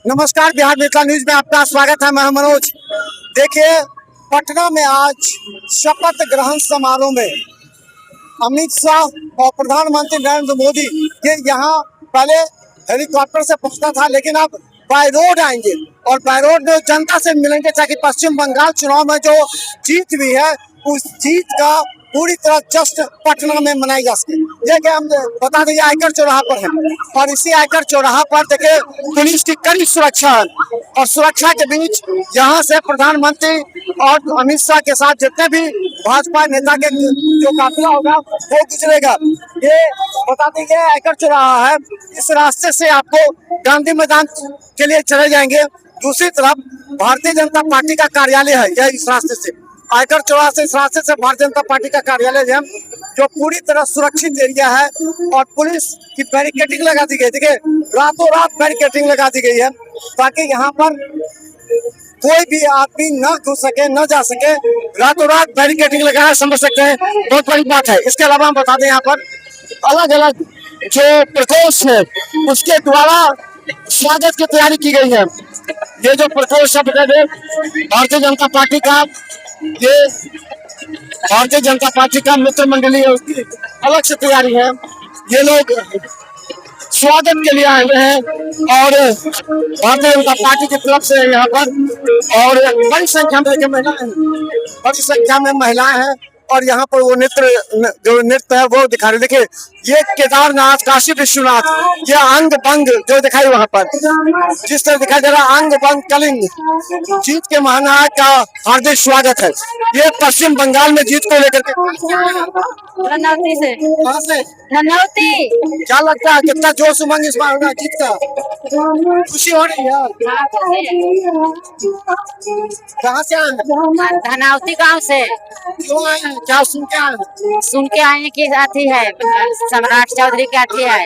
नमस्कार, बिहार मिथिला न्यूज में आपका स्वागत है। मैं मनोज। देखिए, पटना में आज शपथ ग्रहण समारोह में अमित शाह और प्रधानमंत्री नरेंद्र मोदी के यहाँ पहले हेलीकॉप्टर से पहुंचना था, लेकिन अब बाय रोड आएंगे और बाय रोड में जनता से मिलेंगे ताकि पश्चिम बंगाल चुनाव में जो जीत हुई है उस जीत का पूरी तरह जश्न पटना में मनाई जा सके। देखिए, हम बता दें आयकर चौराहा पर है और इसी आयकर चौराहा पर देखिए पुलिस की कड़ी सुरक्षा है और सुरक्षा के बीच यहाँ से प्रधानमंत्री और अमित शाह के साथ जितने भी भाजपा नेता के जो काफिला होगा वो गुजरेगा। ये बता दें आयकर चौराहा है, इस रास्ते से आपको गांधी मैदान के लिए चले जाएंगे। दूसरी तरफ भारतीय जनता पार्टी का कार्यालय है, यह इस रास्ते से आयकर चौराहा से इस रास्ते से भारतीय जनता पार्टी का कार्यालय है जो पूरी तरह सुरक्षित एरिया है और पुलिस की बैरिकेडिंग लगा दी गई। देखिए, रातों रात बैरिकेडिंग लगा दी गई है ताकि यहाँ पर कोई भी आदमी न घुस सके न जा सके। रातों रात बैरिकेडिंग लगा है, समझ सकते हैं, बहुत बड़ी बात है। इसके अलावा हम बता दें यहाँ पर अलग अलग जो प्रकोष्ठ है उसके द्वारा स्वागत की तैयारी की गई है। ये जो प्रकोष्ठ है भारतीय जनता पार्टी का, ये भारतीय जनता पार्टी का मित्र मंडली है, उसकी अलग से तैयारी है। ये लोग स्वागत के लिए आए हुए हैं और भारतीय जनता पार्टी की तरफ से यहाँ पर और बड़ी संख्या में महिलाएं हैं और यहाँ पर वो जो नृत्य है वो दिखा रहे। देखिए, ये केदारनाथ, काशी विश्वनाथ, ये अंग भंग जो दिखाई वहां पर जिस तरह दिखाई दे रहा अंग भंग कलिंग जीत के महानायक का हार्दिक स्वागत है। ये पश्चिम बंगाल में जीत को लेकर के धनौती से कहाँ से धनौती क्या लगता है कितना जोश उमंग इस बार होगा जीत का? खुशी हो रही है? कहाँ से आए? धनौती गांव से। क्यों आए हैं? क्या सुन के आए? सुन के आने की आती है, सम्राट चौधरी की आती है।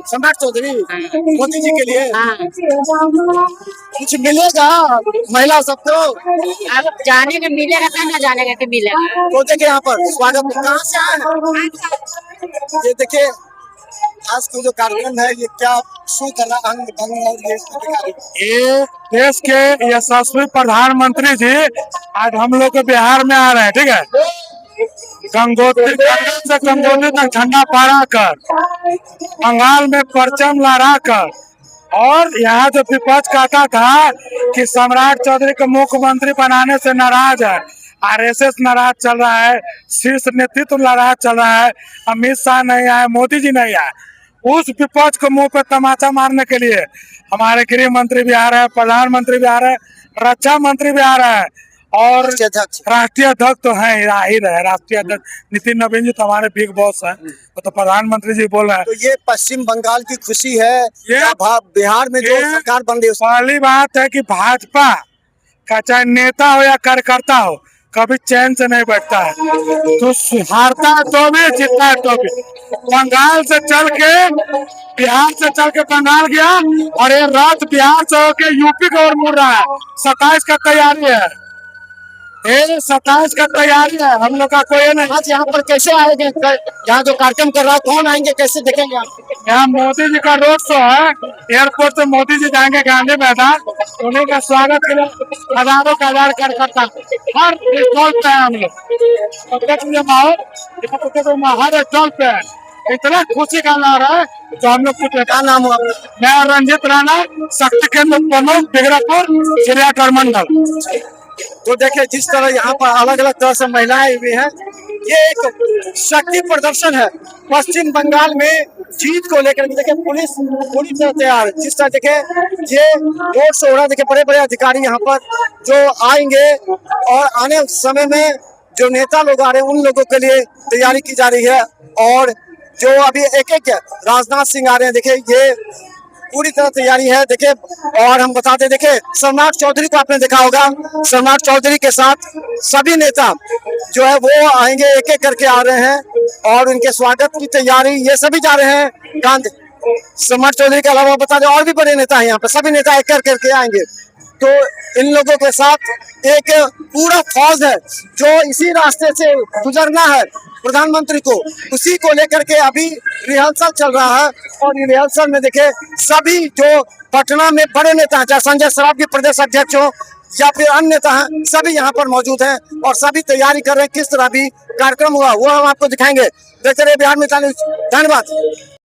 सम्राट चौधरी मोदी जी के लिए हाँ। कुछ मिलेगा महिला सबको? अब जाने के मिलेगा तो न जाने के मिलेगा। तो देखिए यहाँ पर स्वागत कहाँ से आए? ये देखिए आज का जो कार्यक्रम है ये क्या शो कर रहा अंग भंग और ये देश के यशस्वी प्रधानमंत्री जी आज हम लोग के बिहार में आ रहे हैं। ठीक है, गंगोत्री से गंगोत्री तक झंडा फहरा कर, बंगाल में परचम लहरा कर, और यहाँ जो विपक्ष कहता था कि सम्राट चौधरी को मुख्यमंत्री बनाने से नाराज है, आरएसएस नाराज चल रहा है, शीर्ष नेतृत्व नाराज चल रहा है, अमित शाह नहीं आए, मोदी जी नहीं आए, उस विपक्ष को मुंह पे तमाचा मारने के लिए हमारे गृह मंत्री भी आ रहे हैं, प्रधानमंत्री भी आ रहे हैं, रक्षा मंत्री भी आ रहे हैं और राष्ट्रीय अध्यक्ष तो है ही रहे। राष्ट्रीय अध्यक्ष नितिन नवीन जी तो हमारे बिग बॉस हैं, तो प्रधानमंत्री जी बोल रहे हैं। तो ये पश्चिम बंगाल की खुशी है ये बिहार में जो सरकार बन रही है। पहली बात है कि भाजपा का चाहे नेता हो या कार्यकर्ता हो कभी चैन से नहीं बैठता है, तो हारता है तो भी जीतता है तो भी। बंगाल से चल के बिहार से चल के बंगाल गया और ये रात बिहार से होके यूपी की ओर मुड़ रहा है। 27 का तैयारी है, 27 का तैयारी है, हम लोग का कोई नहीं। आज यहाँ पर कैसे आएंगे? यहाँ जो कार्यक्रम कर रहा है कौन आएंगे, कैसे देखेंगे आप? यहाँ मोदी जी का रोड शो है, एयरपोर्ट से मोदी जी जाएंगे गांधी मैदान, उन्हीं का स्वागत के लिए हजारों का हजार कार्यकर्ता हर स्टॉल पे है। हम लोग माहौल हर स्टॉल पे है, इतना खुशी का लहर है तो हम लोग कुछ। क्या नाम हुआ? मैं रंजित राणा, शक्ति केंद्र प्रमुख बिगरापुर चिड़ियाघर मंडल। तो देखिए जिस तरह यहाँ पर अलग अलग तरह से महिलाएं हुई हैं, ये एक शक्ति प्रदर्शन है पश्चिम बंगाल में जीत को लेकर। देखिए पुलिस पूरी तरह तैयार है। जिस तरह देखिए ये रोड शो हो रहा है, देखिए बड़े बड़े अधिकारी यहाँ पर जो आएंगे और आने समय में जो नेता लोग आ रहे हैं उन लोगों के लिए तैयारी की जा रही है। और जो अभी एक एक राजनाथ सिंह आ रहे हैं, देखिए ये पूरी तरह तैयारी है। देखिए और हम बताते देखिए सम्राट चौधरी को आपने देखा होगा, सम्राट चौधरी के साथ सभी नेता जो है वो आएंगे, एक एक करके आ रहे हैं और उनके स्वागत की तैयारी ये सभी जा रहे हैं गांधी। सम्राट चौधरी के अलावा बता दें और भी बड़े नेता हैं यहाँ पे, सभी नेता एक करके आएंगे। तो इन लोगों के साथ एक पूरा फौज है जो इसी रास्ते से गुजरना है प्रधानमंत्री को, उसी को लेकर के अभी रिहर्सल चल रहा है। और रिहर्सल में देखे सभी जो पटना में बड़े नेता हैं, चाहे संजय सराफ के प्रदेश अध्यक्ष हो या फिर अन्य नेता हैं, सभी यहाँ पर मौजूद हैं और सभी तैयारी कर रहे हैं। किस तरह भी कार्यक्रम हुआ वो हम आपको दिखाएंगे। देखते रहिए बिहार मित्र न्यूज। धन्यवाद।